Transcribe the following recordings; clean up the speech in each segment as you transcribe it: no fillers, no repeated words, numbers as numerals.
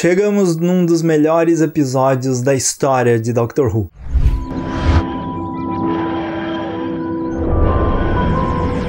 Chegamos num dos melhores episódios da história de Doctor Who.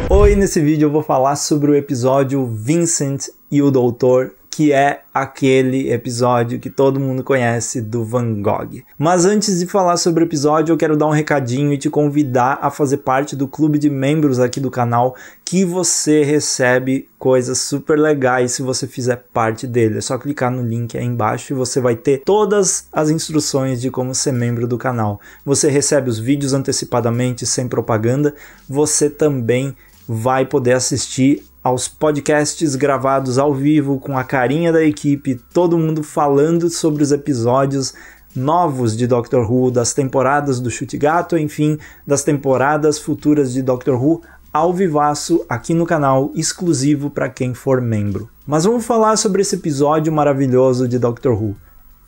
Hoje nesse vídeo eu vou falar sobre o episódio Vincent e o Doutor, que é aquele episódio que todo mundo conhece do Van Gogh. Mas antes de falar sobre o episódio, eu quero dar um recadinho e te convidar a fazer parte do clube de membros aqui do canal, que você recebe coisas super legais se você fizer parte dele. É só clicar no link aí embaixo e você vai ter todas as instruções de como ser membro do canal. Você recebe os vídeos antecipadamente, sem propaganda. Você também vai poder assistir aos podcasts gravados ao vivo com a carinha da equipe, todo mundo falando sobre os episódios novos de Doctor Who, das temporadas do Chute Gato, enfim, das temporadas futuras de Doctor Who, ao vivaço aqui no canal, exclusivo para quem for membro. Mas vamos falar sobre esse episódio maravilhoso de Doctor Who.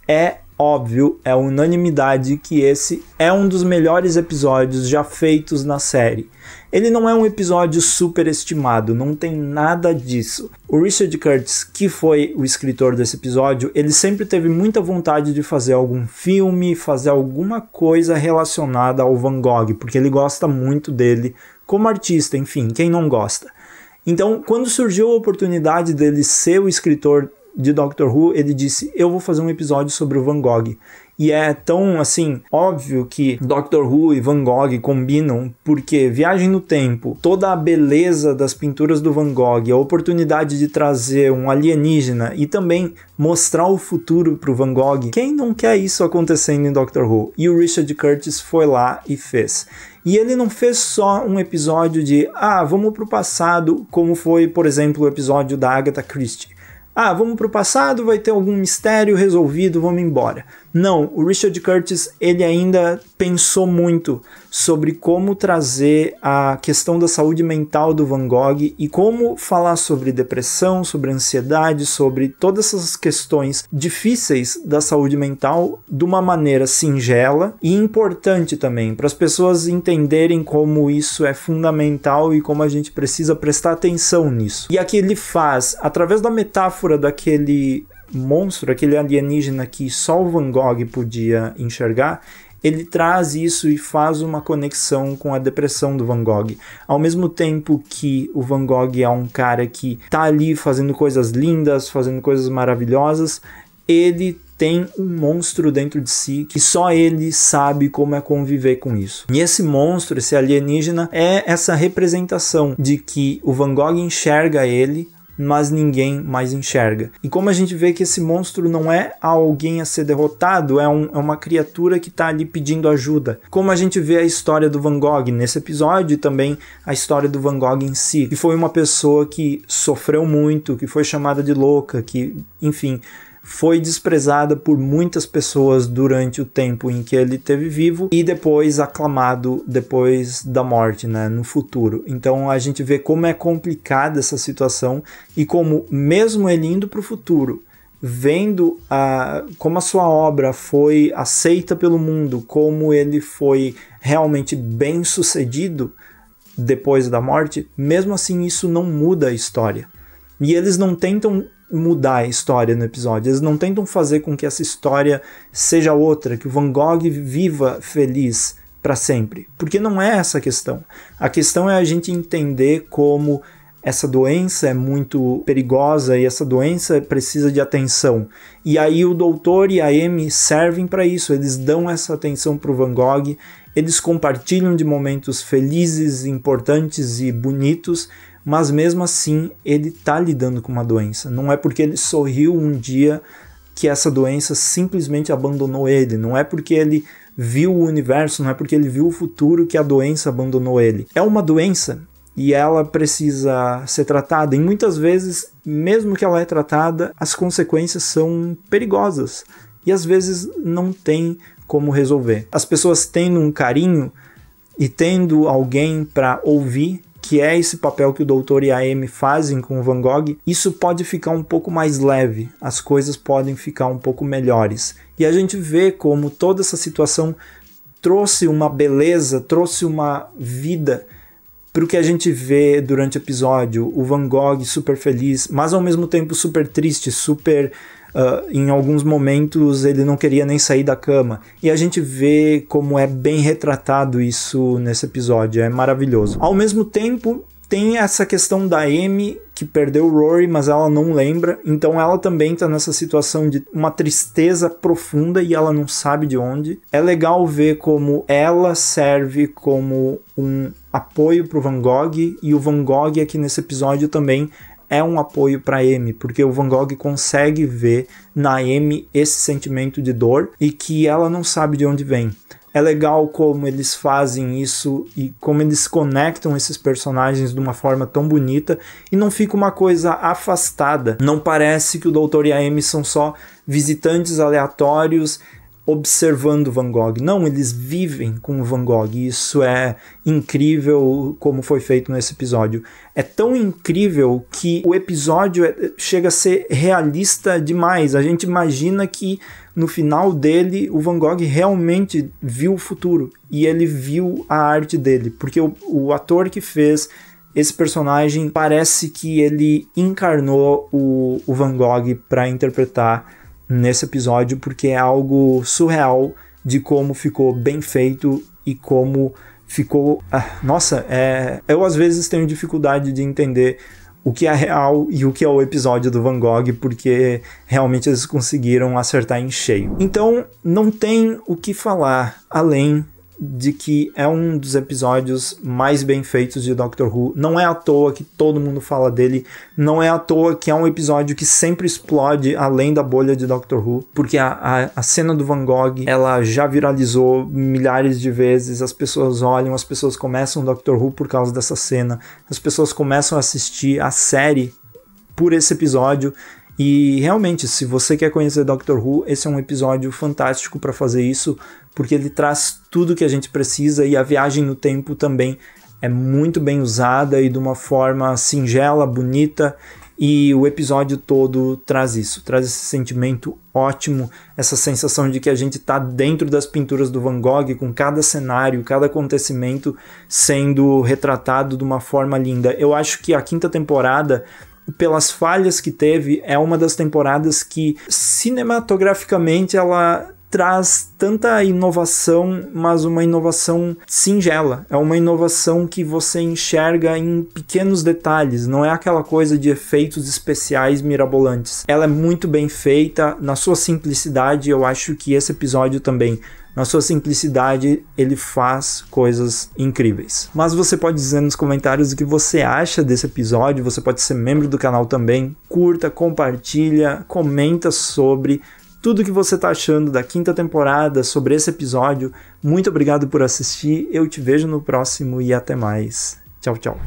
É óbvio, é unanimidade que esse é um dos melhores episódios já feitos na série. Ele não é um episódio superestimado, não tem nada disso. O Richard Curtis, que foi o escritor desse episódio, ele sempre teve muita vontade de fazer algum filme, fazer alguma coisa relacionada ao Van Gogh, porque ele gosta muito dele como artista, enfim, quem não gosta. Então, quando surgiu a oportunidade dele ser o escritor de Doctor Who, ele disse, eu vou fazer um episódio sobre o Van Gogh. E é tão, assim, óbvio que Doctor Who e Van Gogh combinam, porque Viagem no Tempo, toda a beleza das pinturas do Van Gogh, a oportunidade de trazer um alienígena e também mostrar o futuro para o Van Gogh, quem não quer isso acontecendo em Doctor Who? E o Richard Curtis foi lá e fez. E ele não fez só um episódio de, vamos pro passado, como foi, por exemplo, o episódio da Agatha Christie. Vamos pro passado, vai ter algum mistério resolvido, vamos embora. Não, o Richard Curtis, ele ainda pensou muito sobre como trazer a questão da saúde mental do Van Gogh e como falar sobre depressão, sobre ansiedade, sobre todas essas questões difíceis da saúde mental de uma maneira singela e importante também, para as pessoas entenderem como isso é fundamental e como a gente precisa prestar atenção nisso. E aqui ele faz, através da metáfora daquele monstro, aquele alienígena que só o Van Gogh podia enxergar, ele traz isso e faz uma conexão com a depressão do Van Gogh. Ao mesmo tempo que o Van Gogh é um cara que tá ali fazendo coisas lindas, fazendo coisas maravilhosas, ele tem um monstro dentro de si que só ele sabe como é conviver com isso. E esse monstro, esse alienígena, é essa representação de que o Van Gogh enxerga ele, mas ninguém mais enxerga. E como a gente vê que esse monstro não é alguém a ser derrotado, é uma criatura que está ali pedindo ajuda. Como a gente vê a história do Van Gogh nesse episódio e também a história do Van Gogh em si, que foi uma pessoa que sofreu muito, que foi chamada de louca, que, enfim, foi desprezada por muitas pessoas durante o tempo em que ele esteve vivo e depois aclamado depois da morte, né, no futuro. Então a gente vê como é complicada essa situação e como mesmo ele indo para o futuro, vendo como a sua obra foi aceita pelo mundo, como ele foi realmente bem sucedido depois da morte, mesmo assim isso não muda a história. E eles não tentam mudar a história no episódio, eles não tentam fazer com que essa história seja outra, que o Van Gogh viva feliz para sempre, porque não é essa a questão. A questão é a gente entender como essa doença é muito perigosa e essa doença precisa de atenção. E aí o Doutor e a Amy servem para isso, eles dão essa atenção para o Van Gogh, eles compartilham de momentos felizes, importantes e bonitos, mas mesmo assim ele está lidando com uma doença. Não é porque ele sorriu um dia que essa doença simplesmente abandonou ele. Não é porque ele viu o universo, não é porque ele viu o futuro que a doença abandonou ele. É uma doença e ela precisa ser tratada. E muitas vezes, mesmo que ela é tratada, as consequências são perigosas. E às vezes não tem como resolver. As pessoas tendo um carinho e tendo alguém para ouvir, que é esse papel que o Doutor e a Amy fazem com o Van Gogh, isso pode ficar um pouco mais leve, as coisas podem ficar um pouco melhores. E a gente vê como toda essa situação trouxe uma beleza, trouxe uma vida para o que a gente vê durante o episódio. O Van Gogh super feliz, mas ao mesmo tempo super triste, super em alguns momentos ele não queria nem sair da cama. E a gente vê como é bem retratado isso nesse episódio, é maravilhoso. Ao mesmo tempo, tem essa questão da Amy, que perdeu o Rory, mas ela não lembra, então ela também tá nessa situação de uma tristeza profunda e ela não sabe de onde. É legal ver como ela serve como um apoio pro Van Gogh, e o Van Gogh aqui nesse episódio também é um apoio para Amy, porque o Van Gogh consegue ver na Amy esse sentimento de dor e que ela não sabe de onde vem. É legal como eles fazem isso e como eles conectam esses personagens de uma forma tão bonita e não fica uma coisa afastada. Não parece que o Doutor e a Amy são só visitantes aleatórios observando Van Gogh. Não, eles vivem com o Van Gogh. Isso é incrível como foi feito nesse episódio. É tão incrível que o episódio chega a ser realista demais. A gente imagina que no final dele o Van Gogh realmente viu o futuro e ele viu a arte dele, porque o ator que fez esse personagem parece que ele encarnou o Van Gogh para interpretar nesse episódio, porque é algo surreal de como ficou bem feito e como ficou... Nossa, eu às vezes tenho dificuldade de entender o que é real e o que é o episódio do Van Gogh, porque realmente eles conseguiram acertar em cheio. Então, não tem o que falar além de que é um dos episódios mais bem feitos de Doctor Who. Não é à toa que todo mundo fala dele, não é à toa que é um episódio que sempre explode além da bolha de Doctor Who, porque a cena do Van Gogh, ela já viralizou milhares de vezes, as pessoas olham, as pessoas começam Doctor Who por causa dessa cena, as pessoas começam a assistir a série por esse episódio. E realmente, se você quer conhecer Doctor Who, esse é um episódio fantástico para fazer isso, porque ele traz tudo que a gente precisa e a viagem no tempo também é muito bem usada e de uma forma singela, bonita, e o episódio todo traz isso, traz esse sentimento ótimo, essa sensação de que a gente está dentro das pinturas do Van Gogh, com cada cenário, cada acontecimento sendo retratado de uma forma linda. Eu acho que a 5ª temporada, pelas falhas que teve, é uma das temporadas que cinematograficamente ela traz tanta inovação, mas uma inovação singela. É uma inovação que você enxerga em pequenos detalhes, não é aquela coisa de efeitos especiais mirabolantes. Ela é muito bem feita, na sua simplicidade. Eu acho que esse episódio também, na sua simplicidade, ele faz coisas incríveis. Mas você pode dizer nos comentários o que você acha desse episódio, você pode ser membro do canal também, curta, compartilha, comenta sobre tudo que você está achando da 5ª temporada, sobre esse episódio. Muito obrigado por assistir, eu te vejo no próximo e até mais. Tchau, tchau.